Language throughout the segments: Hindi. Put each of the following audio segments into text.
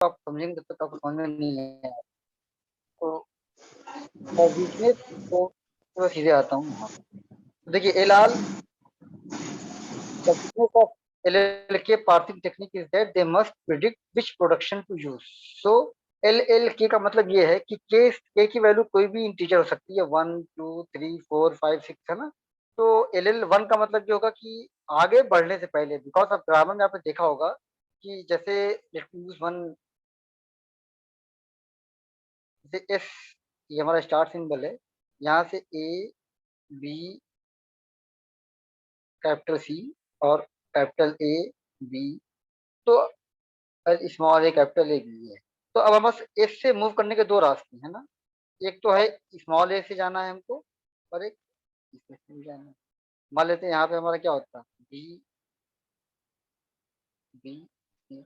आप समझेंगे तब तक आपको समझ में नहीं आएगा। तो वीकनेस तो सीधे आता हूँ यहाँ पे। देखिए एलाल the weakness of LLK parsing technique is that they must predict which production to use. So LLK का मतलब ये है कि k की वैल्यू कोई भी इंटीजर हो सकती है 1 2 3 4 5 6 है ना। तो LL1 का मतलब ये होगा कि आगे बढ़ने से पहले, बिकॉज आप ग्रामर में आपने देखा होगा कि जैसे लेट यूज वन, जैसे एस, ये हमारा स्टार सिंबल है, यहाँ से ए बी कैपिटल सी और कैपिटल ए बी, तो small A capital A B है। तो अब हम बस एस से मूव करने के दो रास्ते हैं ना, एक तो है स्मॉल ए से जाना है हमको और एक इसमें से भी जाना है। मान लेते हैं यहाँ पे हमारा क्या होता है बी बी सी,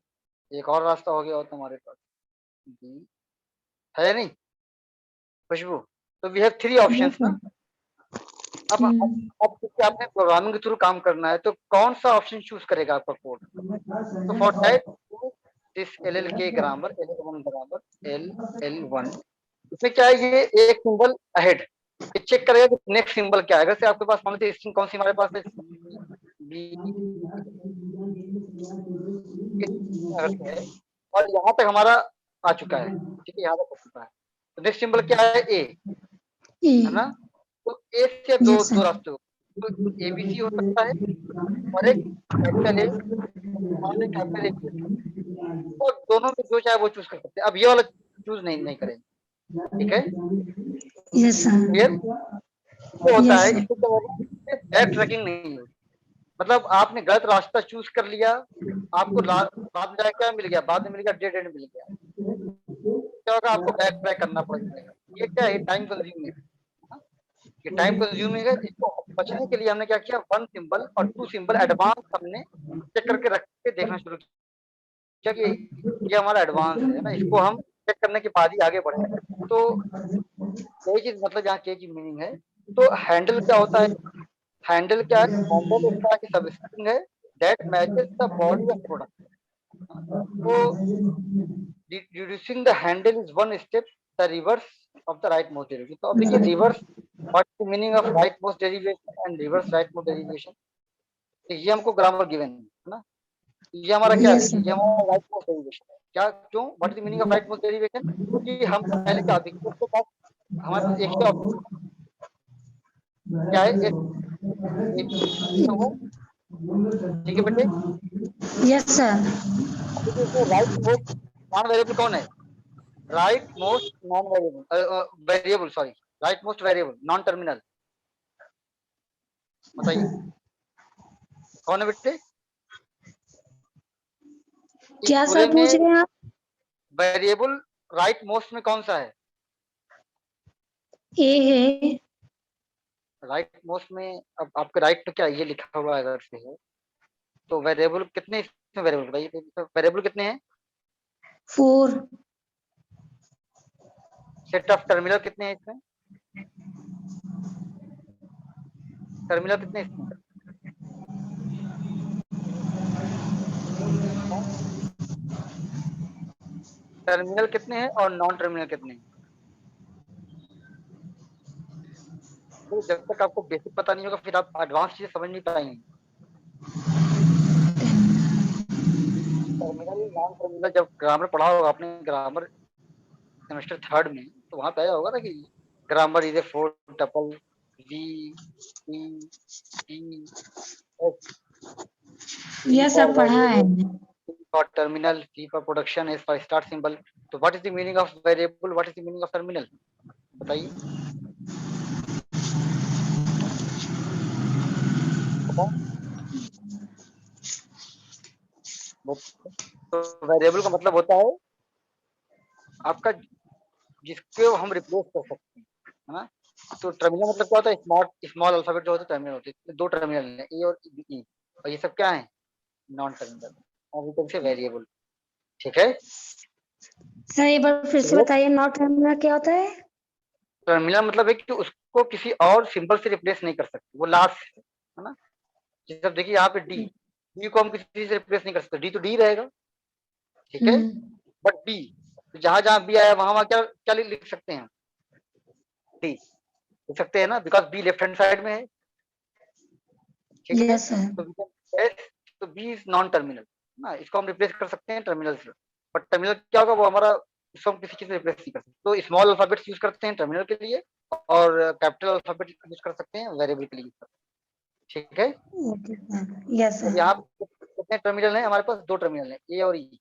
एक और रास्ता हो गया होता हमारे पास बी, है नहीं खुशबू? तो वी हैव थ्री ऑप्शंस ना। अब क्योंकि आपने प्रोग्रामिंग के थ्रू काम करना है तो कौन सा ऑप्शन चूज करेगा आपका कोड? तो for that this L L के ग्रामर LL1 ग्रामर LL1, इसमें क्या है ये एक सिंबल अहेड, ये चेक करेगा कि नेक्स्ट सिंबल क्या है। अगर से आपके पास मान लीजिए स्ट्रिंग कौन सी हमारे पास है सी बी है और यहाँ तक हमारा आ चुका है, ठीक है, यहाँ तक आ चुका है। तो नेक्स्ट सिंबल क्या है ए, है ना। तो ए से दो दो रास्ते हो, तो ABC हो सकता है और एक कैपिटल ए और एक कैपिटल ए, तो दोनों में जो चाहे वो चूज कर सकते हैं। अब ये वाला चूज नहीं करेंगे, ठीक है। Yes sir. क्लियर? इससे होता है, यस इससे क्या होगा, इससे बैक ट्रैकिंग नहीं होगी। मतलब आपने गलत रास्ता चूज कर लिया, आपको बाद में जाके क्या मिल गया, बाद में मिल गया डेड एंड मिल गया, क्या होगा, आपको बैक ट्रैक करना पड़ जाएगा। ये क्या है, टाइम कंज्यूमिंग है, ये टाइम कंज्यूमिंग है। इसको बचने के लिए हमने क्या किया, वन सिंबल और टू सिंबल एडवांस हमने चेक करके रख के देखना शुरू किया कि ये हमारा एडवांस है ना, इसको हम चेक करने के बाद ही आगे बढ़े। तो ये चीज मतलब यहाँ के की मीनिंग है। तो हैंडल क्या होता है, हैंडल क्या है, हैंडल इस तरह की सबस्ट्रिंग है that matches the body of product. तो reducing the handle is one step the reverse of the rightmost derivation. तो अब देखिए reverse, what the meaning of rightmost derivation and reverse rightmost derivation, ये हमको ग्रामर गिवन है ना। ये हमारा क्या है, यस देखिए ये हमारा राइटमोस्ट डेरिवेशन है। क्या, क्यों, what is the meaning of rightmost derivation? क्योंकि हम पहले क्या, देखिए उसके पास हमारे पास एक ही ऑप्शन क्या है, ठीक है बेटे। Yes sir. देखिए इसमें राइट मोस्ट नॉन वेरिएबल कौन है, right most non variable variable, sorry, right most variable non terminal, बताइए कौन है बेटे? क्या पूरे सर पूछ में रहे हैं आप? वेरिएबल राइट मोस्ट में कौन सा है? ए है। राइट मोस्ट में, अब आपके राइट तो क्या ये लिखा हुआ है अगर से है, तो वेरिएबल कितने इसमें, वेरिएबल बताइए, वेरिएबल कितने हैं? 4। सेट ऑफ टर्मिनल कितने हैं इसमें, टर्मिनल कितने हैं इसमें? टर्मिनल कितने हैं और नॉन टर्मिनल कितने हैं? तो जब तक आपको बेसिक पता नहीं होगा फिर आप एडवांस चीजें समझ नहीं पाएंगे। टर्मिनल नॉन टर्मिनल जब ग्रामर पढ़ा होगा आपने, ग्रामर सेमेस्टर थर्ड में, तो वहां पे आया होगा ना कि grammar is a four tuple we T T S, T यह फॉर सब पढ़ा है। Variable, T for terminal, T for production, S for start symbol. तो what is the meaning of variable? What is the meaning of terminal? बताइए। तो वेरिएबल का मतलब होता है आपका जिसके हम रिप्लेस कर सकते हैं, है ना। तो टर्मिनल मतलब क्या होता है, स्मॉल स्मॉल अल्फाबेट जो होता है टर्मिनल होते हैं, दो टर्मिनल हैं ए और ई, और ये सब क्या है, नॉन टर्मिनल, और वी कैन से वेरिएबल, ठीक है। सर एक बार फिर से बताइए, नॉट टर्मिनल क्या होता है? टर्मिनल मतलब है कि उसको किसी और सिंबल से रिप्लेस नहीं कर सकते, वो लास्ट है ना। जैसे देखिए यहाँ पे डी, डी को हम किसी से रिप्लेस नहीं कर सकते, डी तो डी रहेगा, ठीक है। बट बी, जहां जहां बी आया वहां वहां क्या क्या लिख सकते हैं, डी लिख सकते हैं ना, because be left hand side में है, ठीक है। Yes, sir. तो एस, तो बी इज नॉन टर्मिनल ना, इसको हम रिप्लेस कर सकते हैं टर्मिनल से, बट टर्मिनल क्या होगा, वो हमारा, इसको हम किसी चीज से रिप्लेस नहीं कर सकते, तो स्मॉल अल्फाबेट्स यूज करते हैं टर्मिनल के लिए, और कैपिटल अल्फाबेट यूज कर सकते हैं वेरिएबल के लिए, ठीक है। Okay, sir. Yes, तो sir. यहाँ पे कितने टर्मिनल हैं हमारे पास, 2 टर्मिनल हैं, ए और ई,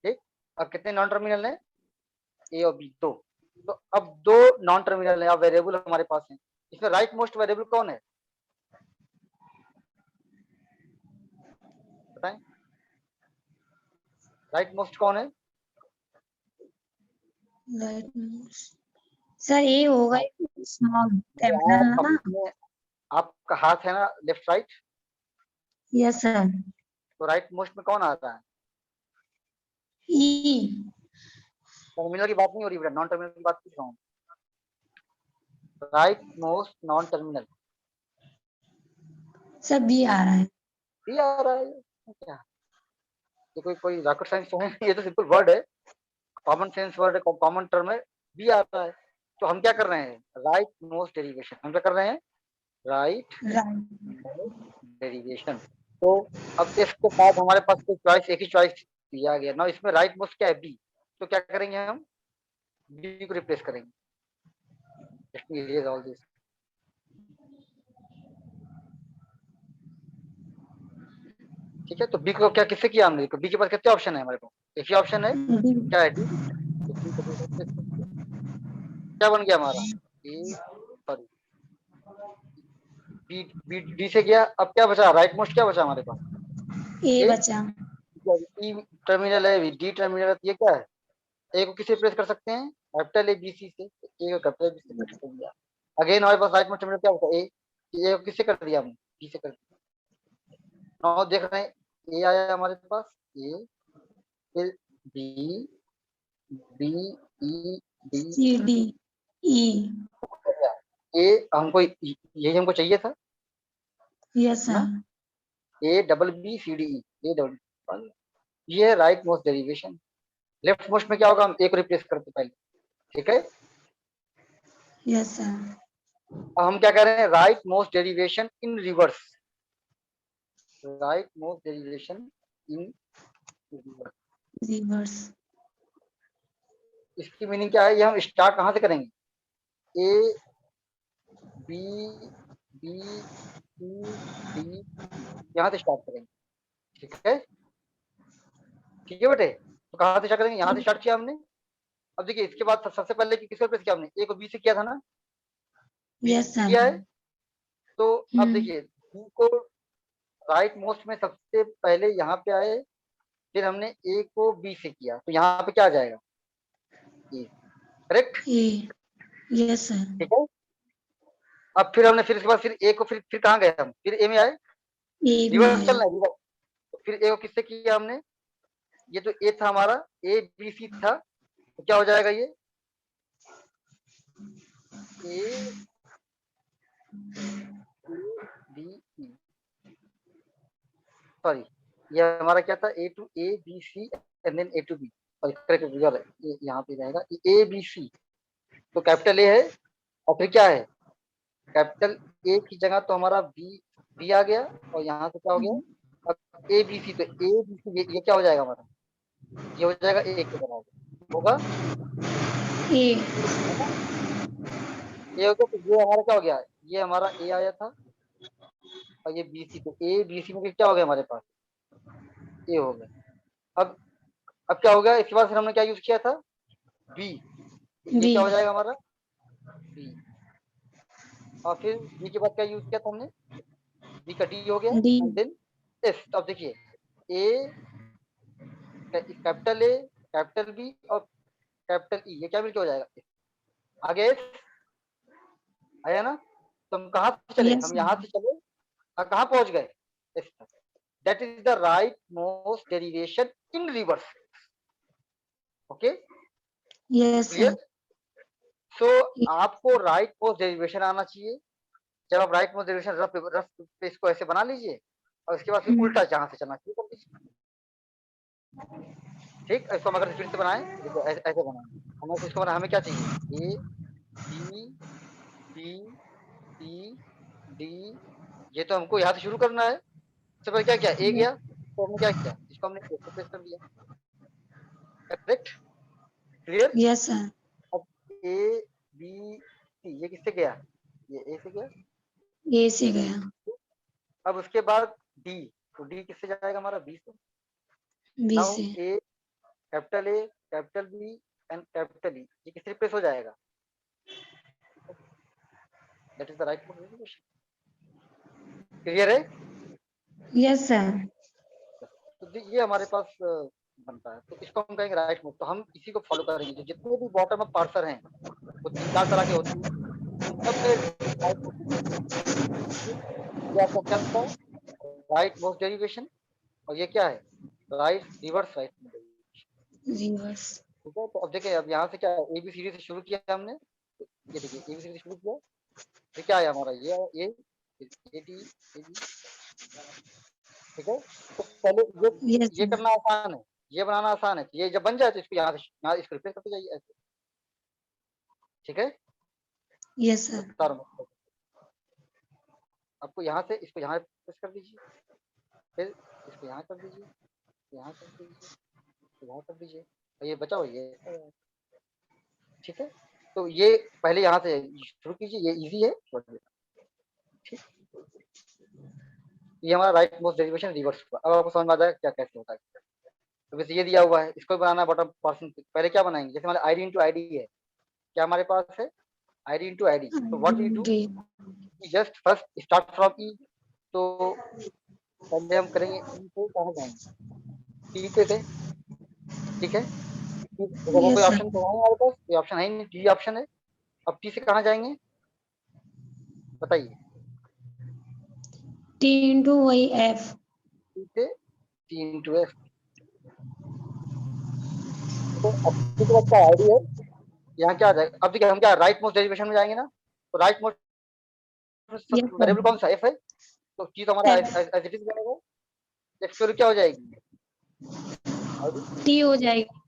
ठीक। अब कितने नॉन टर्मिनल हैं, ए और बी, 2। तो अब 2 नॉन टर्मिनल है, अब वेरिएबल हमारे पास है, इसमें राइट मोस्ट वेरिएबल कौन है, बताएं, राइट मोस्ट कौन है। Right. Sir, ये होगा small terminal आप ना? अपने, आपका हाथ है ना लेफ्ट राइट, Yes, sir. तो राइट मोस्ट में कौन आ रहा है, E. टर्मिनल की बात नहीं हो रही बेटा, नॉन टर्मिनल की बात पूछ रहा हूँ, right most non terminal, Sir, B आ रहा है. ये आ रहा है, क्या ये कोई कोई रॉकेट साइंस तो है नहीं, ये तो सिंपल वर्ड है, कॉमन सेंस वर्ड है, कॉमन टर्म है, बी आ रहा है। तो हम क्या कर रहे हैं, राइट मोस्ट डेरिवेशन, हम क्या कर रहे हैं, राइट Right. डेरिवेशन। तो अब इसके बाद हमारे पास कोई चॉइस, एक ही चॉइस दिया गया ना, इसमें राइट मोस्ट क्या है, बी, तो क्या करेंगे हम, बी को रिप्लेस करेंगे, let me erase all this, ठीक है। तो बी को क्या किससे किया हमने, बी के पास कितने ऑप्शन है हमारे पास, एक ही ऑप्शन है, D. क्या है, डी, तो B को replace करते हैं। क्या बन गया हमारा, ए, सॉरी, बी, बी डी से गया, अब क्या बचा, राइट मोस्ट क्या बचा हमारे पास, A ए, बचा. ई टर्मिनल है, डी टर्मिनल है, तो ये क्या है, ए को किससे रिप्लेस कर सकते हैं, कैपिटल ए बी सी से, ए को कैपिटल बी से रिप्लेस कर दिया। अगेन हमारे पास राइट मोस्ट टर्मिनल क्या होता है, ए को किससे कर दिया हमने, बी से कर दिया। नाउ देख रहे हैं, ए आया हमारे पास, ए, फिर B, B, E, D, C, D, E. A, हमको यही हमको चाहिए था Yes, ना, sir. A double B C D, A double, ये है right most derivation. Left most में क्या होगा, हम ए को रिप्लेस करते पहले, ठीक है। Yes, sir. अब हम क्या कर रहे हैं, right most derivation in reverse, right most derivation in reverse, Reverse. इसकी मीनिंग क्या है, ये हम स्टार्ट कहाँ से करेंगे, ए, बी, बी, सी, डी, यहाँ से स्टार्ट करेंगे, ठीक है, ठीक है बेटे। तो कहाँ से स्टार्ट करेंगे, यहाँ से स्टार्ट किया हमने। अब देखिए इसके बाद सबसे पहले किसको रिप्लेस किया हमने, ए को बी से किया था ना, बी Yes, sir. किया है। तो अब Hmm. देखिए बी को राइट मोस्ट में सबसे पहले यहाँ पे आए, फिर हमने ए को बी से किया, तो यहाँ पे क्या आ जाएगा, ए, करेक्ट, A. Yes, sir. ठीक है। अब फिर हमने फिर इसके बाद फिर ए को फिर कहाँ गए हम, फिर ए में आए, A में रिवर्स आया. चलना है रिवर्स। तो फिर ए को किससे किया हमने, ये तो ए था हमारा, ए बी सी था, तो क्या हो जाएगा ये, ए बी ई, सॉरी, ये हमारा क्या था, A to A B C and then A to B, और करेक्ट यहाँ पे रहेगा ए बी सी, तो कैपिटल ए है, और फिर क्या है, कैपिटल ए की जगह तो हमारा बी, बी आ गया, और यहाँ से क्या हो गया, अब ए बी सी, तो ए बी सी ये क्या हो जाएगा हमारा, ये हो जाएगा ए के बराबर होगा, A. है ना, ए हो गया, तो ये हमारा क्या हो गया, ये हमारा ए आया था, और ये बी सी, तो ए बी सी में क्या हो गया हमारे पास, ए हो गया। अब क्या हो गया, इसके बाद फिर हमने क्या यूज किया था, बी, तो ये B. क्या हो जाएगा हमारा, बी, और फिर बी के बाद क्या यूज किया था हमने, बी का डी हो गया, D. And then S. तो अब देखिए ए, कैपिटल ए, कैपिटल बी और कैपिटल ई, ये क्या मिलकर हो जाएगा, आगे एस आया ना। तो हम कहाँ से चले, Yes, हम sir. यहाँ से चले और कहाँ पहुंच गए, एस तक, that is the right most derivation in reverse, okay, Yes, sir. Clear. So आपको राइट मोस्ट डेरिवेशन आना चाहिए, जब आप राइट मोस्ट डेरिवेशन रफ पे इसको ऐसे बना लीजिए, और उसके बाद फिर Hmm. उल्टा जहां से चलना शुरू कर दीजिए, ठीक, इसको हम अगर फिर से बनाएं, देखो ऐसे बनाएं, हमें इसको बनाना, हमें क्या चाहिए, ए बी सी डी, ये तो हमको यहाँ से शुरू करना है। सबसे पहले क्या किया, ए गया, तो हमने क्या किया, इसको हमने ए पे प्रेस कर दिया, करेक्ट, क्लियर। Yes, sir. अब ए बी सी, ये किससे गया, ये ए से गया। A से गया. अब उसके बाद डी, तो डी किससे जाएगा हमारा, बी से। B नाउ से. A, capital A, capital B and capital E, ये किससे रिप्लेस हो जाएगा, that is the right question, clear है। Yes, sir. तो ये हमारे पास बनता है, तो इसको हम कहेंगे राइट मूव। तो हम इसी को फॉलो करेंगे, जो जितने भी बॉटम अप पार्सर हैं वो 3-4 तरह के होते हैं, इन सब में राइट मूव, ये आपका क्या होता है, राइट मोस्ट डेरिवेशन, और ये क्या है, right reverse right move derivation. Reverse. ठीक है, तो अब देखिए, अब यहाँ से क्या है, एबीसीडी से शुरू किया हमने, तो ये देखिए एबीसीडी से शुरू किया, ये क्या है हमारा, ये ए टी ए बी, ठीक है। तो पहले Yes, ये sir. करना आसान है, ये बनाना आसान है, ये जब बन जाए तो इसको यहाँ से यहाँ इसको रिप्लेस करते जाइए ऐसे, ठीक है। Yes, sir. बता रहा हूँ आपको, यहाँ से इसको यहाँ प्रेस कर दीजिए, फिर इसको यहाँ कर दीजिए, यहाँ कर दीजिए, यहाँ कर दीजिए, और ये बचा हुआ ये, ठीक है। तो ये पहले यहाँ से शुरू कीजिए, ये इजी है, ठीक। ये हमारा राइट मोस्ट डेरिवेशन रिवर्स हुआ। अब आपको समझ में आ जाएगा क्या कैसे होता है। तो वैसे ये दिया हुआ है, इसको बनाना बॉटम पार्सिंग, पहले क्या बनाएंगे, जैसे हमारे आईडी इंटू आईडी है, क्या हमारे पास है, आईडी इंटू आईडी, तो what we do, D. Just first start from E, तो पहले हम करेंगे ई पे, कहाँ जाएंगे, टी पे थे, ठीक है। देखो कोई Yes, sir. ऑप्शन तो है हमारे पास, कोई ऑप्शन है नहीं, टी ऑप्शन है। अब टी से कहाँ जाएंगे बताइए, T into Y F. T से टी इंटू एफ, तो अब टी के बाद क्या आईडी है, यहाँ क्या आ जाएगा, अब देखिए हम क्या राइट मोस्ट डेरिवेशन में जाएंगे ना, तो right most Yes, sir. Variable कौन सा, एफ है, तो टी तो हमारा F. एज इट इज बनेगा, एफ फिर क्या हो जाएगी, आईडी, T हो जाएगी.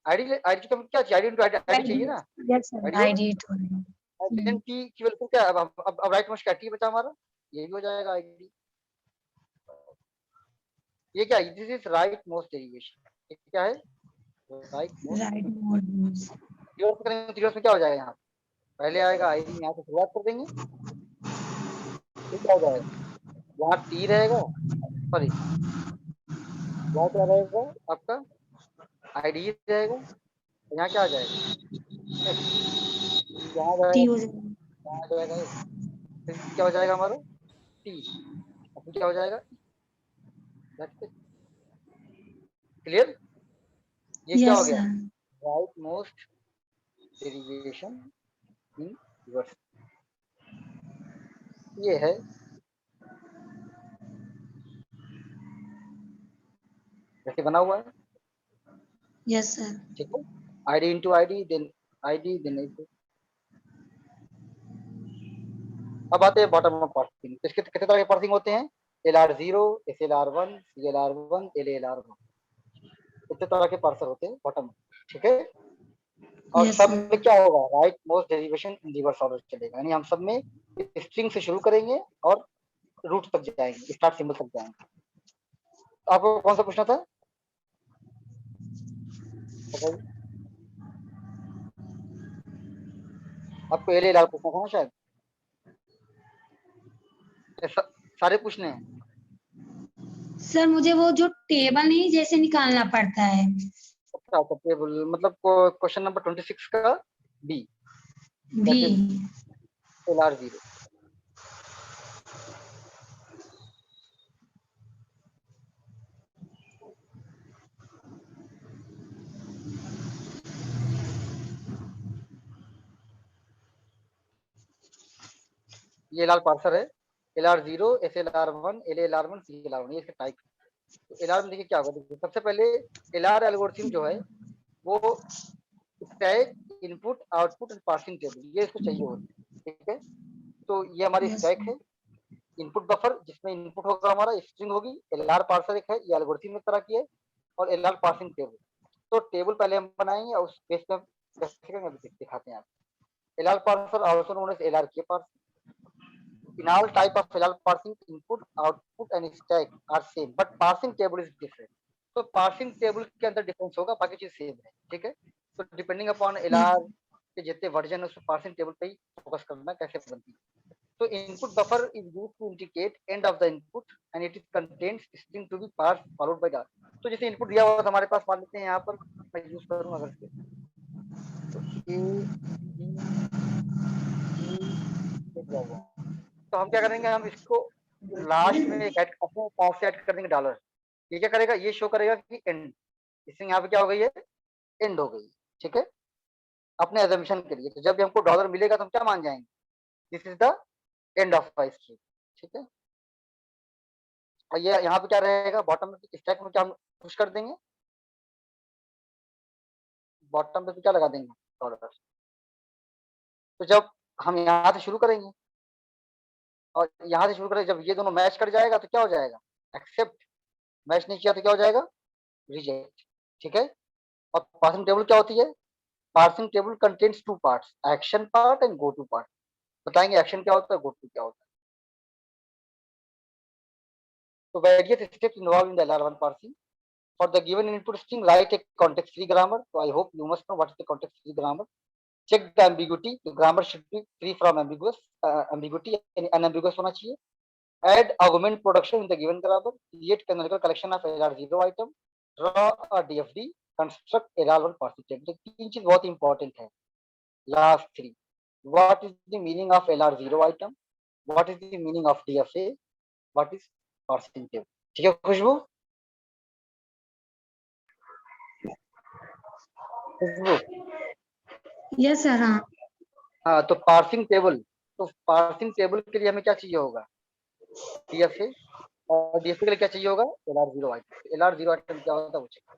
आईडी आईडी तो क्या चाहिए, आईडी इंटू आईडी चाहिए ना, Yes, sir. आईडी होगा, ID to. लेकिन टी की वैल्यू क्या है, अब राइट मोस्ट क्या टी बचा हमारा, ये भी हो जाएगा आईडी, ये क्या है, this is right most derivation, ये क्या है, right most, Right mode. Reverse करेंगे तो रिवर्स में क्या हो जाएगा, यहाँ पहले आएगा आईडी, यहाँ से शुरुआत कर देंगे, फिर क्या हो जाएगा, यहाँ टी रहेगा, सॉरी यहाँ क्या रहेगा आपका, आईडी रहेगा, यहाँ क्या आ जाएगा, यहाँ T जाएगा, हो जाएगी. यहाँ जाएगा, फिर क्या हो जाएगा हमारा टी, फिर क्या हो जाएगा, क्लियर। ये क्या हो Yes, गया, sir. Right most derivation in reverse, ये है, जैसे बना हुआ है, Yes, sir. ठीक है, ID into ID, then ID, then अब आते हैं बॉटम अप पार्सिंग, इसके कितने तरह के पार्सिंग होते हैं, LR0, SLR1, CLR1, LLR1, इतने तरह के पार्सर होते हैं बॉटम, ठीक है। और Yes, सब sir. में क्या होगा, right most derivation in reverse order चलेगा, यानी हम सब में स्ट्रिंग से शुरू करेंगे और रूट तक जाएंगे, स्टार्ट सिंबल तक जाएंगे। आपको कौन सा पूछना था, बताइए, आपको LLR पूछना था ना शायद, सारे पूछने हैं। सर मुझे वो जो टेबल नहीं जैसे निकालना पड़ता है. अच्छा अच्छा, टेबल मतलब क्वेश्चन नंबर 26 का बी, B. LR0, ये लाल पार्सर है, LR0, SLR1, LLR1, CLR1, ये इसके टाइप। तो LR में देखिए क्या होगा, देखिए सबसे पहले LR एल्गोरिथम जो है वो stack, input, output and passing table, ये इसको चाहिए होती है, ठीक है। तो ये हमारी Yes. स्टैक है, इनपुट बफर जिसमें इनपुट होगा हमारा, स्ट्रिंग होगी, LR पार्सर एक है, ये एल्गोरिथम एक तरह की है, और LR पासिंग टेबल, तो टेबल पहले हम बनाएंगे और उस बेस पे हम कैसे करेंगे अभी दिखाते हैं आपको। LR parser also known as LRK parser. In all type of LR parsing, input, output and stack are same, but parsing table is different. तो parsing table के अंदर difference होगा, बाकी चीज सेम है, ठीक है। तो डिपेंडिंग अपॉन LR के जितने वर्जन है उस पार्सिंग टेबल पे ही फोकस करना कैसे बनती है। तो input buffer is used to indicate end of the input and it is contains string to be parse followed by dot. तो जैसे इनपुट दिया हुआ था हमारे पास, मान लेते हैं यहाँ पर मैं यूज करूंगा अगर से तो ए बी दिया हुआ, तो हम क्या करेंगे, हम इसको लास्ट में ऐड अपने पास से ऐड कर देंगे डॉलर। ये क्या करेगा, ये शो करेगा कि एंड, इससे यहाँ पे क्या हो गई है, एंड हो गई, ठीक है, अपने एजम्पशन के लिए। तो जब भी हमको डॉलर मिलेगा तो हम क्या मान जाएंगे, this is the end of my string, ठीक है। और ये यहाँ पे क्या रहेगा, बॉटम में स्टैक में क्या हम पुश कर देंगे, बॉटम पे क्या लगा देंगे, डॉलर। तो जब हम यहाँ से शुरू करेंगे और यहाँ से शुरू करेंगे, जब ये दोनों मैच कर जाएगा तो क्या हो जाएगा, एक्सेप्ट। मैच नहीं किया तो क्या हो जाएगा, रिजेक्ट, ठीक है। और पार्सिंग टेबल क्या होती है, parsing table contains two parts, action part and go to part. बताएंगे एक्शन क्या होता है, गो टू क्या होता है। तो various steps involved in the LR1 parsing. For the given input string, write a context-free grammar. So I hope you must know what is the context-free grammar. Check the ambiguity. The grammar should be free from ambiguity. Unambiguous होना चाहिए. Add augment production in the given grammar. Create canonical collection of LR0 item. Draw a DFD. Construct LR1 parsing table. तीन चीज बहुत important है. Last three. What is the meaning of LR0 item? What is the meaning of DFA? What is parsing table? ठीक है खुशबू, खुशबू। Yes sir. हाँ हाँ, तो पार्सिंग टेबल, तो पार्सिंग टेबल के लिए हमें क्या चाहिए होगा, डीएफए, और डीएफए के लिए क्या चाहिए होगा, LR0 आइटम। LR0 आइटम क्या होता है वो चाहिए।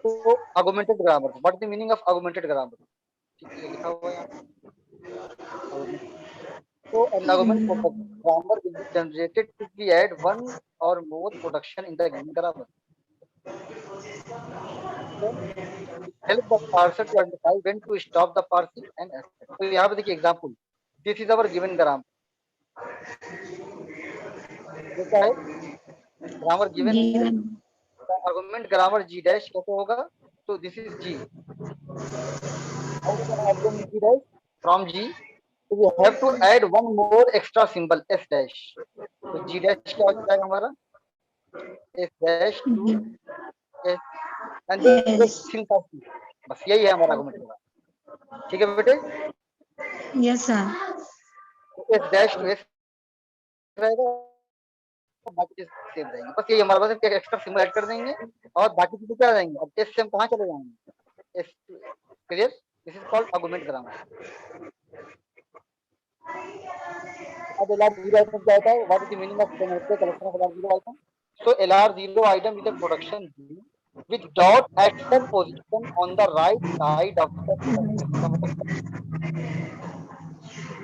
तो augmented grammar, what is the meaning of augmented grammar, ठीक है, ये लिखा हुआ है यहाँ। तो an augment grammar will be generated if we add one or more production in the given grammar. Help the parser to identify when to stop the parsing and accept. तो यहाँ पे देखिए example, this is our given grammar, ये क्या है, ग्रामर गिवन है, given. Argument grammar G dash कैसे होगा, तो this is G, G dash from G, तो we have to add one more extra symbol S dash. तो जी डैश क्या हो जाएगा हमारा, S dash to S and yes बस यही है हमारा आर्गुमेंट होगा, ठीक है बेटे। Yes sir. तो एस डैश टू एस रहेगा, बाकी चीज सेम रहेंगी, बस यही हमारे पास एक एक्स्ट्रा सिंबल ऐड कर देंगे और बाकी चीजें क्या रहेंगी। अब एस से हम कहाँ चले जाएंगे, S clear, this is called argument grammar. अब LR0 item क्या होता है, what is the meaning of collection of LR0 item। So LR0 item is a production with dot at some position on the right side of the production। इसका मतलब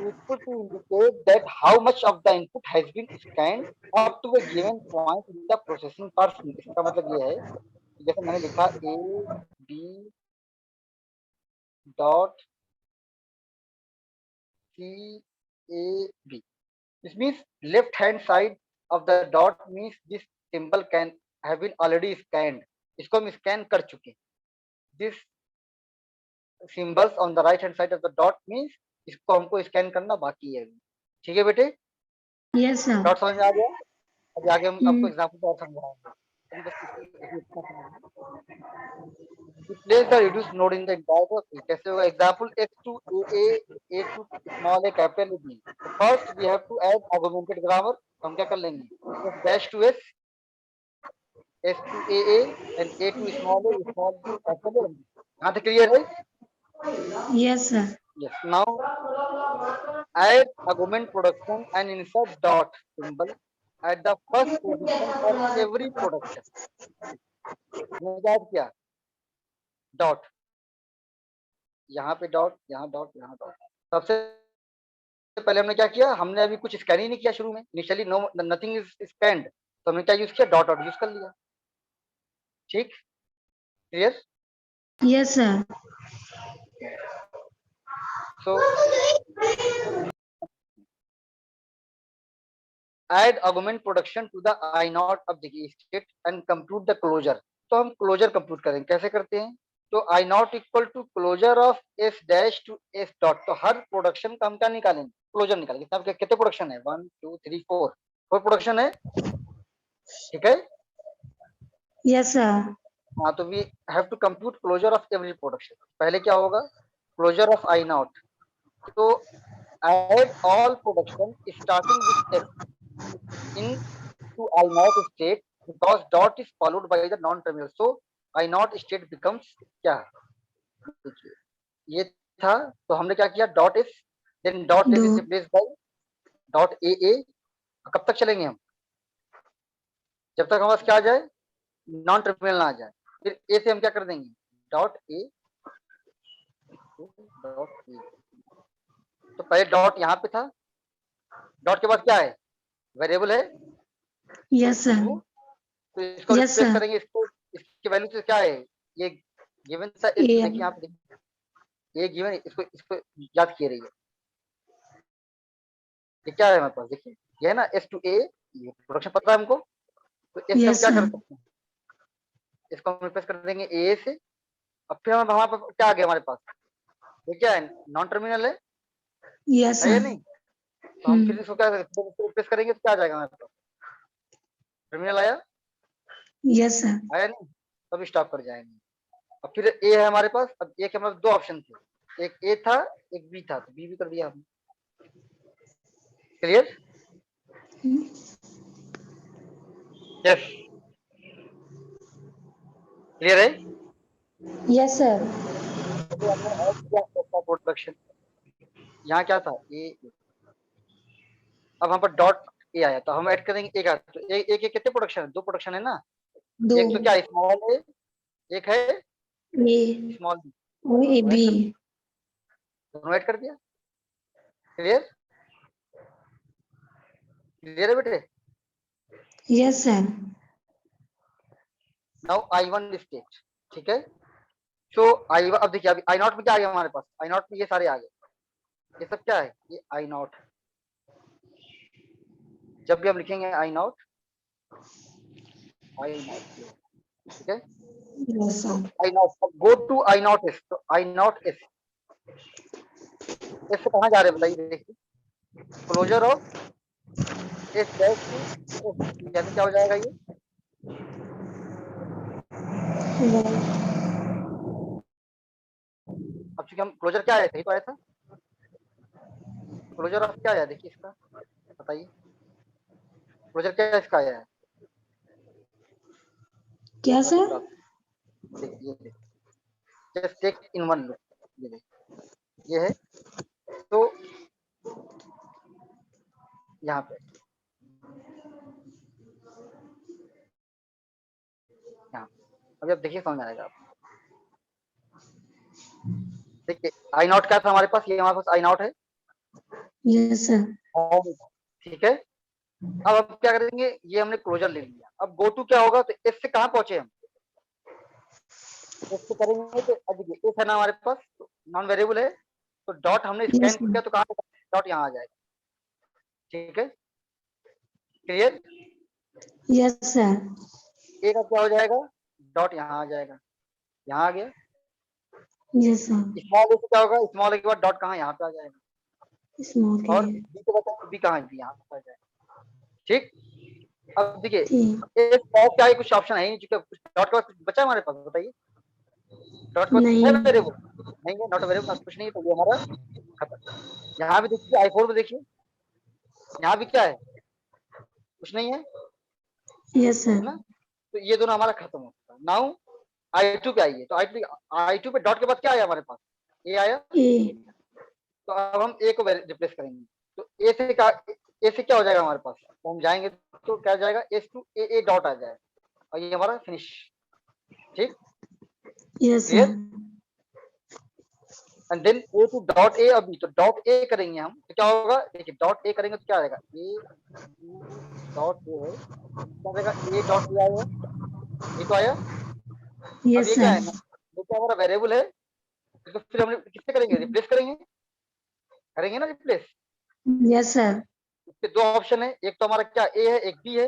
useful to indicate that how much of the input has been scanned up to a given point in the processing parsing। इसका मतलब ये है, जैसे मैंने लिखा A B dot C A B, this means left hand side of the dot means this symbol can have been already scanned, इसको हम स्कैन कर चुके। this symbols on the right hand side of the dot means इसको हमको स्कैन करना बाकी है, ठीक है बेटे। Yes sir. डॉट समझ में आ गया, अभी आगे हम आपको एग्जांपल और समझाएंगे। अभी बस इतना समझिए। Replace the reduced node in the entire process। कैसे होगा, example x to a to small a capital B। तो first we have to add augmented grammar, तो हम क्या कर लेंगे, s dash to s, s to a and a to small b capital A। यहाँ तक क्लियर है, yes sir. yes। now add argument production and insert dot symbol at the first position for every production। मैंने ऐड किया डॉट, यहाँ पे डॉट, यहाँ डॉट, यहाँ डॉट। सबसे पहले हमने क्या किया, हमने अभी कुछ स्कैन ही नहीं किया शुरू में, initially no nothing is scanned, तो हमने क्या यूज किया, डॉट डॉट यूज कर लिया। ठीक, clear. Yes sir. So add argument production to the I naught of the state and compute the closure. तो हम क्लोजर कंप्यूट करेंगे, कैसे करते हैं, तो I naught equal to closure of S dash to S dot. तो हर प्रोडक्शन का हम क्या निकालेंगे, क्लोजर निकालेंगे। कितने प्रोडक्शन है, 1 2 3 4, 4 प्रोडक्शन है, ठीक है। Yes sir. हाँ, तो we have to compute closure of every production. पहले क्या होगा, क्लोजर ऑफ आई नॉट, तो add all production starting with S in to I naught state because dot is followed by the non-terminal. So I naught state becomes क्या, देखिए ये था, तो हमने क्या किया, dot S, then dot S दो। Is replace by dot A. कब तक चलेंगे हम, जब तक हमारे पास क्या आ जाए, नॉन टर्मिनल ना आ जाए। फिर ए से हम क्या कर देंगे, डॉट ए, डॉट ए। तो पहले डॉट यहाँ पे था, डॉट के बाद क्या है, वेरिएबल है यस सर। वो, तो इसको यस रिप्लेस सर। करेंगे, इसको इसकी वैल्यू से क्या है, ये गिवन सा ए। देखिए यहाँ पे, ये गिवन, इसको इसको याद किए रहिए, ये क्या है हमारे पास, देखिए ये है ना एस टू ए, ये प्रोडक्शन पता है हमको, तो एस से हम यस क्या कर सर। सकते हैं, इसको हम रिप्लेस कर देंगे ए से। अब फिर हम हमारे पास क्या आ गया हमारे पास, ये क्या है, नॉन टर्मिनल यस है या सर। नहीं, तो हम फिर इसको क्या रिप्लेस करेंगे, तो क्या आ जाएगा हमारे पास, टर्मिनल आया, यस सर। आया नहीं, तब स्टॉप कर जाएंगे। अब फिर ए है हमारे पास, अब ए के हमारे दो ऑप्शन थे, एक ए था एक बी था, तो बी भी कर दिया हमने। क्लियर, यस, क्लियर है। Yes sir. तो हमने ऐड किया प्रोडक्शन, यहाँ क्या था ए, अब यहाँ पर डॉट ए आया, तो हम ऐड करेंगे एक, तो एक एक कितने प्रोडक्शन है, दो प्रोडक्शन है ना, दो। एक तो क्या स्मॉल ए, एक है ए स्मॉल बी, और ए तो ऐड बी। कर, दोनों ऐड कर दिया। क्लियर, क्लियर है बेटे। Yes sir. Now I one state, ठीक है। सो आई, अब देखिए अभी आई नॉट में क्या आ गया हमारे पास, आई नॉट में ये सारे आ गए, ये सब क्या है, ये आई नॉट। जब भी हम लिखेंगे आई नॉट, आई नॉट, ठीक है। यस तो sir. I naught, go to I naught S, तो आई नॉट एस, एस से कहाँ जा रहे हैं बताइए, देखिए closure of S dash to S, यानी क्या हो जाएगा ये, अब चूंकि हम क्लोजर क्या आया था, ये तो आया था, क्लोजर ऑफ क्या आया, देखिए इसका बताइए, क्लोजर क्या इसका आया है, क्या मैं सर? बताता, देखिए just take in one look, ये देखिए ये है, तो यहाँ पे, यहाँ अभी आप देखिए समझ आएगा आप, देखिए आई नॉट क्या था हमारे पास, ये हमारे पास आई नॉट है, यस सर। ठीक है। अब हम क्या करेंगे, ये हमने क्लोजर ले लिया, अब गो टू क्या होगा, तो एस से कहाँ पहुंचे हम, एस से करेंगे, तो अब देखिए एस है ना हमारे पास, तो नॉन वेरिएबल है, तो डॉट हमने स्कैन यस किया, तो कहाँ डॉट यहाँ आ जाएगा, ठीक है। Clear, yes sir. ए का क्या हो जाएगा, डॉट यहाँ आ जाएगा, यहाँ आ गया। Yes sir. स्मॉल ए से क्या होगा, स्मॉल ए के बाद डॉट कहाँ, यहाँ पे आ जाएगा, स्मॉल और के। बी के बाद बी कहाँ है, बी यहाँ पे आ जाएगा, ठीक। अब देखिए ठीक। एस क्या है, कुछ ऑप्शन है ही नहीं, चूंकि डॉट के बाद कुछ बचा हमारे पास, बताइए, डॉट के बाद कुछ है नहीं। वेरिएबल, नहीं है, नॉट वेरिएबल कुछ नहीं है, तो ये हमारा खत्म। यहाँ भी देखिए आई फोर में देखिए, यहाँ भी क्या है, कुछ नहीं है, यस है सर। ना, तो ये दोनों हमारा खत्म होता है। नाउ आई टू पे आइए, तो आई टू पे डॉट के बाद क्या आया हमारे पास, ए आया, ए। तो अब हम ए को रिप्लेस करेंगे, तो ए से क्या हो जाएगा हमारे पास, तो हम जाएंगे तो क्या जाएगा, एस टू ए डॉट आ जाएगा, और ये हमारा फिनिश, ठीक। Yes clear, sir. And then A to dot A अभी तो डॉट ए करेंगे हम तो क्या होगा, देखिए डॉट ए करेंगे तो क्या आएगा, ए डॉट ए है, क्या आएगा, ए डॉट ए आएगा, ये तो आया। अब यस ये क्या है सर। ना, ये क्या हमारा वेरिएबल है, तो फिर हम किससे करेंगे, रिप्लेस करेंगे, करेंगे ना रिप्लेस। Yes sir. इसके दो ऑप्शन है, एक तो हमारा क्या ए है, एक बी है।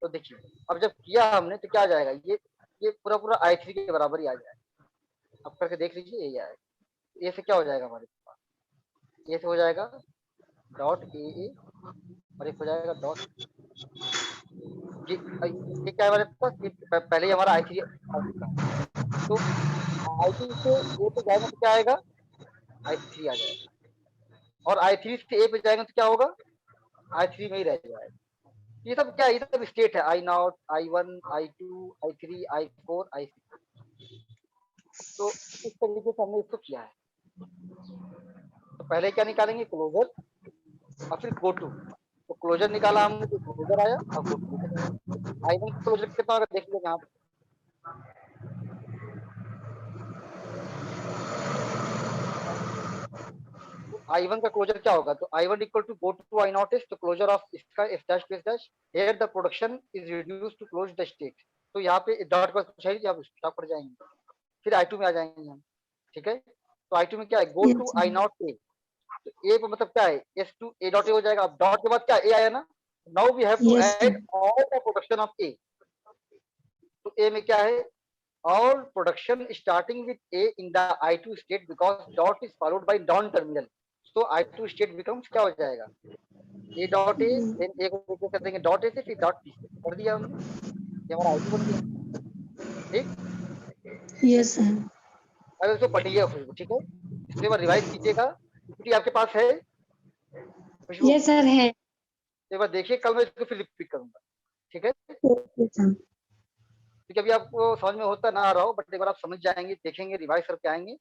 तो देखिए अब जब किया हमने तो क्या आ जाएगा, ये पूरा पूरा i3 के बराबर ही आ जाएगा। अब करके देख लीजिए, ये आएगा, ए से क्या हो जाएगा हमारे पास, ए से हो जाएगा डॉट ए और एक हो जाएगा डॉट, ये क्या है हमारे पास, ये पहले ही हमारा i3 आ चुका है। तो i2 से ए पे जाएंगे तो क्या आएगा, i3 आ जाएगा, और i3 से ए पे जाएंगे तो क्या होगा, i3 में ही रह जाएगा। ये सब क्या है, ये सब स्टेट है, i0, i1, i2, i3, i4, i6। तो इस तरीके से हमने इसको किया है। तो पहले क्या निकालेंगे, क्लोजर और फिर गो टू। तो क्लोजर निकाला हमने तो क्लोजर आया और गो टू निकल आया। i1 का क्लोजर कितना होगा देख लीजिए यहाँ पे, i1 का क्लोजर क्या होगा, तो i1 equal to go to i0 is तो क्लोजर ऑफ इसका f dash to f dash, here the production is reduced to close the state. तो यहाँ पे डॉट का कुछ है, आप स्टॉप पर जाएंगे, फिर i2 में आ जाएंगे हम, ठीक है। तो i2 में क्या है, गो टू यस i0 ए, तो ए पे मतलब क्या है, S to A dot A हो जाएगा। अब डॉट के बाद क्या ए आया ना, now we have to yes add all the production of A. तो ए में क्या है, all production starting with A in the i2 state because dot is followed by non terminal. तो i2 स्टेट बिकम्स क्या हो जाएगा, ए डॉट ए, देन ए को रिप्लेस कर देंगे डॉट ए से, फिर डॉट बी से, कर दिया हमने, ये हमारा i2 बन गया। ठीक, यस सर। अब इसको पढ़िए खुशबू, ठीक है, इसके बाद रिवाइज कीजिएगा, पीपीटी आपके पास है खुशबू, यस सर है। एक बार देखिए, कल मैं इसको फिर रिपीट करूंगा, ठीक है। Okay sir. क्योंकि अभी आपको समझ में होता ना आ रहा हो, बट एक बार आप समझ जाएंगे, देखेंगे, रिवाइज करके आएंगे,